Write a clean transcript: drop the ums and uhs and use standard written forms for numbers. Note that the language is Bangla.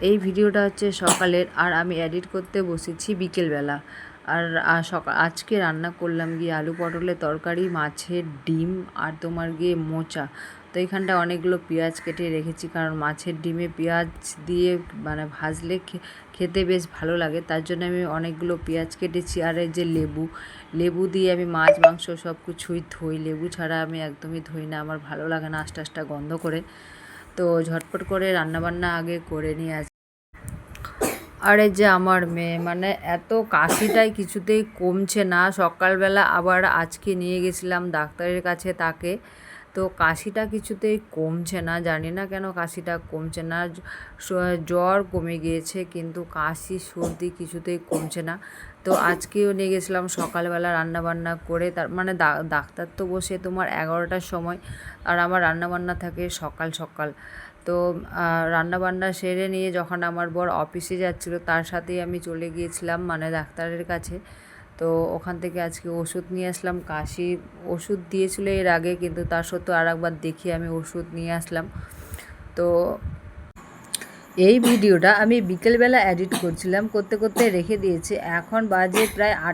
এই ভিডিওটা হচ্ছে সকালের, আর আমি এডিট করতে বসেছি বিকেলবেলা। আর আজকে রান্না করলাম গিয়ে আলু পটলের তরকারি, মাছের ডিম, আর তোমার গিয়ে মোচা। তো এইখানটা অনেকগুলো পেঁয়াজ কেটে রেখেছি, কারণ মাছের ডিমে পেঁয়াজ দিয়ে মানে ভাজলে খেতে বেশ ভালো লাগে, তার জন্য আমি অনেকগুলো পেঁয়াজ কেটেছি। আর এই যে লেবু দিয়ে আমি মাছ মাংস সব কিছুই ধুই, লেবু ছাড়া আমি একদমই ধুই না, আমার ভালো লাগে না আস্তে আস্তে গন্ধ করে। তো ঝটপট করে রান্নাবান্না আগে করে নিয়ে আসি। আর এই যে আমার মেয়ে, মানে এত কাশিটাই কিছুতেই কমছে না। সকালবেলা আবার আজকে নিয়ে গেছিলাম ডাক্তারের কাছে তাকে, তো কাশিটা কিছুতেই কমছে না, জানি না কেন কাশিটা কমছে না। জ্বর কমে গিয়েছে কিন্তু কাশি সর্দি কিছুতেই কমছে না। তো আজকেও নিয়ে গেছিলাম সকালবেলা রান্নাবান্না করে, তার মানে ডাক্তার তো বসে তোমার 11টার সময়, আর আমার রান্নাবান্না থাকে সকাল সকাল। তো রান্নাবান্না সেরে নিয়ে যখন আমার বর অফিসে যাচ্ছিলো, তার সাথেই আমি চলে গিয়েছিলাম মানে ডাক্তারের কাছে। তো ওখান থেকে আজকে ওষুধ নিয়ে আসলাম, কাশি ওষুধ দিয়েছিল এর আগে, কিন্তু তার সত্ত্বেও আর একবার দেখিয়ে আমি ওষুধ নিয়ে আসলাম। তো এই ভিডিওটা আমি বিকেলবেলা এডিট করছিলাম, করতে করতে রেখে দিয়েছি, এখন বাজে প্রায় 8।